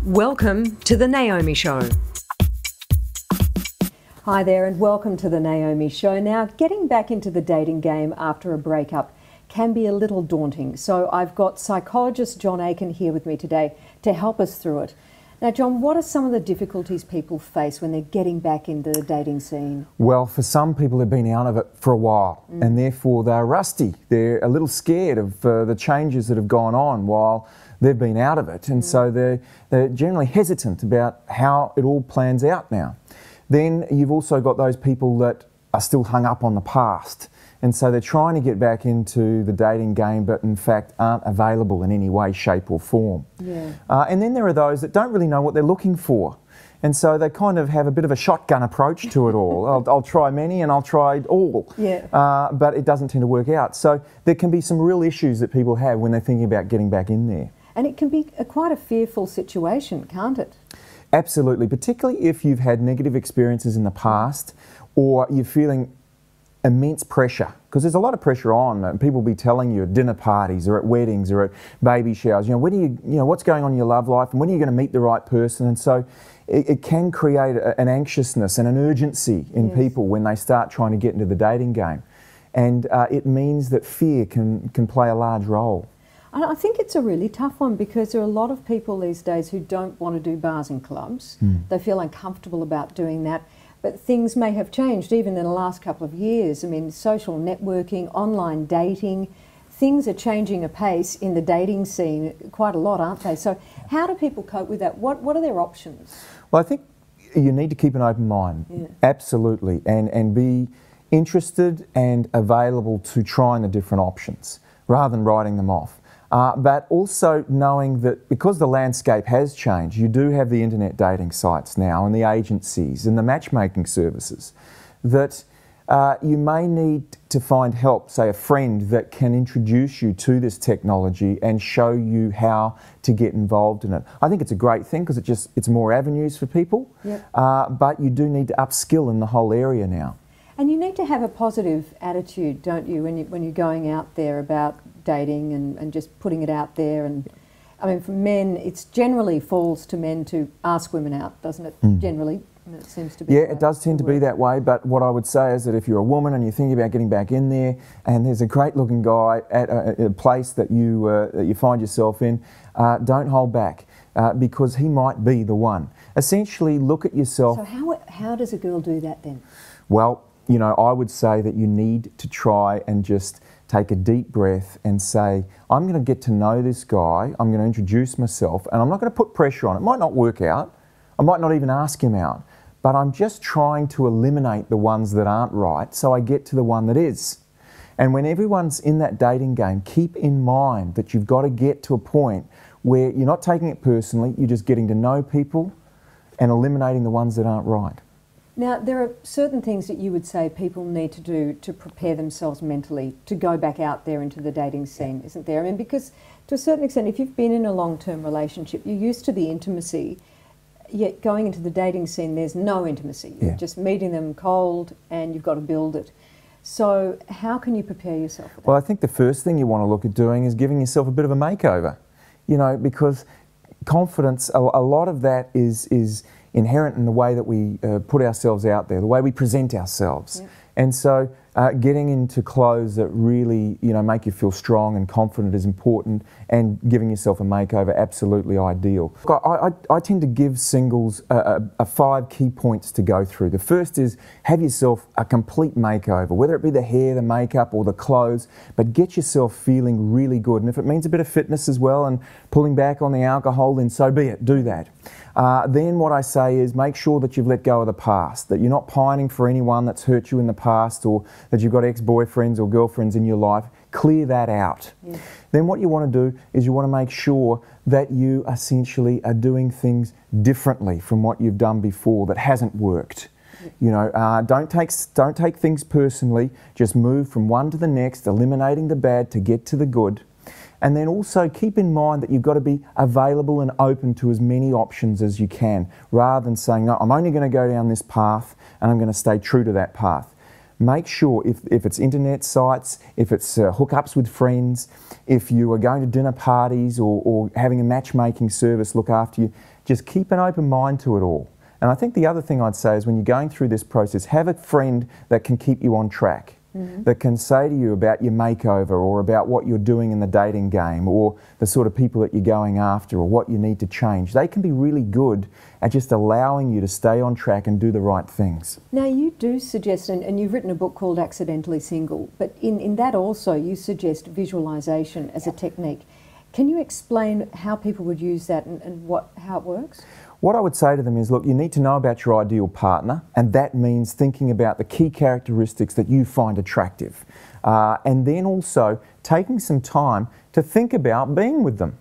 Welcome to The Naomi Show. Hi there and welcome to The Naomi Show. Now, getting back into the dating game after a breakup can be a little daunting. So I've got psychologist John Aiken here with me today to help us through it. Now, John, what are some of the difficulties people face when they're getting back into the dating scene? Well, for some people, they've been out of it for a while and therefore they're rusty. They're a little scared of the changes that have gone on while they've been out of it. And so they're generally hesitant about how it all plans out now. Then you've also got those people that are still hung up on the past. And so they're trying to get back into the dating game, but in fact aren't available in any way, shape or form. Yeah. And then there are those that don't really know what they're looking for. And so they kind of have a bit of a shotgun approach to it all. I'll try many and I'll try all. Yeah. But it doesn't tend to work out. So there can be some real issues that people have when they're thinking about getting back in there. And it can be quite a fearful situation, can't it? Absolutely, particularly if you've had negative experiences in the past or you're feeling immense pressure, because there's a lot of pressure on, and people will be telling you at dinner parties or at weddings or at baby showers, when do you what's going on in your love life and when are you going to meet the right person? And so it can create an anxiousness and an urgency in people when they start trying to get into the dating game. And it means that fear can play a large role. And I think it's a really tough one because there are a lot of people these days who don't want to do bars and clubs. They feel uncomfortable about doing that. But things may have changed even in the last couple of years. I mean, social networking, online dating, things are changing apace in the dating scene quite a lot, aren't they? So how do people cope with that? What are their options? Well, I think you need to keep an open mind, absolutely, and be interested and available to trying the different options rather than writing them off. But also knowing that because the landscape has changed, you do have the internet dating sites now and the agencies and the matchmaking services, that you may need to find help, say a friend that can introduce you to this technology and show you how to get involved in it. I think it's a great thing because it's more avenues for people, but you do need to upskill in the whole area now. And you need to have a positive attitude, don't you, when you're going out there about dating and just putting it out there. And I mean, for men, it generally falls to men to ask women out, doesn't it? Generally, it seems to be. Yeah, it does tend to be that way. But what I would say is that if you're a woman and you're thinking about getting back in there, and there's a great-looking guy at a place that you find yourself in, don't hold back because he might be the one. Essentially, look at yourself. So how does a girl do that then? Well, I would say that you need to try and just take a deep breath and say, I'm going to get to know this guy, I'm going to introduce myself, and I'm not going to put pressure on it. It might not work out, I might not even ask him out, but I'm just trying to eliminate the ones that aren't right so I get to the one that is. And when everyone's in that dating game, keep in mind that you've got to get to a point where you're not taking it personally, you're just getting to know people and eliminating the ones that aren't right. Now, there are certain things that you would say people need to do to prepare themselves mentally to go back out there into the dating scene, isn't there? I mean, because to a certain extent, if you've been in a long-term relationship, you're used to the intimacy, yet going into the dating scene, there's no intimacy. You're just meeting them cold and you've got to build it. So how can you prepare yourself for that? Well, I think the first thing you want to look at doing is giving yourself a bit of a makeover, because confidence, a lot of that is inherent in the way that we put ourselves out there, the way we present ourselves. And so getting into clothes that really make you feel strong and confident is important, and giving yourself a makeover, absolutely ideal. I tend to give singles 5 key points to go through. The first is have yourself a complete makeover, whether it be the hair, the makeup or the clothes, but get yourself feeling really good. And if it means a bit of fitness as well and pulling back on the alcohol, then so be it, do that. Then what I say is make sure that you've let go of the past, that you're not pining for anyone that's hurt you in the past, or that you've got ex-boyfriends or girlfriends in your life. Clear that out. Then what you want to do is you want to make sure that you essentially are doing things differently from what you've done before that hasn't worked. Don't take things personally, just move from one to the next, eliminating the bad to get to the good. And then also keep in mind that you've got to be available and open to as many options as you can, rather than saying, no, I'm only going to go down this path and I'm going to stay true to that path. Make sure if it's internet sites, if it's hookups with friends, if you are going to dinner parties or having a matchmaking service look after you, just keep an open mind to it all. And I think the other thing I'd say is when you're going through this process, have a friend that can keep you on track, that can say to you about your makeover or about what you're doing in the dating game or the sort of people that you're going after or what you need to change. They can be really good at just allowing you to stay on track and do the right things. Now you do suggest, and you've written a book called Accidentally Single, but in that also you suggest visualisation as a technique. Can you explain how people would use that and how it works? What I would say to them is, look, you need to know about your ideal partner, and that means thinking about the key characteristics that you find attractive. And then also taking some time to think about being with them.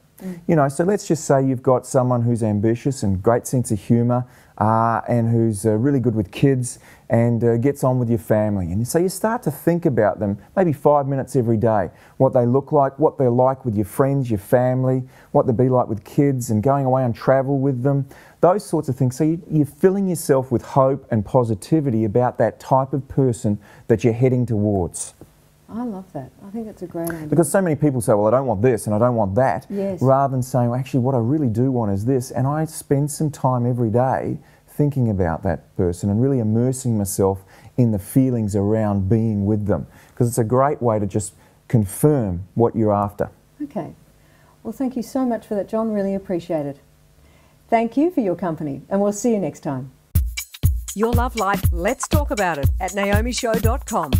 You know, so let's just say you've got someone who's ambitious and great sense of humour and who's really good with kids and gets on with your family. And so you start to think about them, maybe 5 minutes every day, what they look like, what they're like with your friends, your family, what they'd be like with kids and going away on travel with them, those sorts of things. So you're filling yourself with hope and positivity about that type of person that you're heading towards. I love that. I think that's a great idea. Because so many people say, well, I don't want this and I don't want that, yes, rather than saying, well, actually, what I really do want is this. And I spend some time every day thinking about that person and really immersing myself in the feelings around being with them. Because it's a great way to just confirm what you're after. Okay. Well, thank you so much for that, John. Really appreciate it. Thank you for your company, and we'll see you next time. Your love life, let's talk about it at naomishow.com.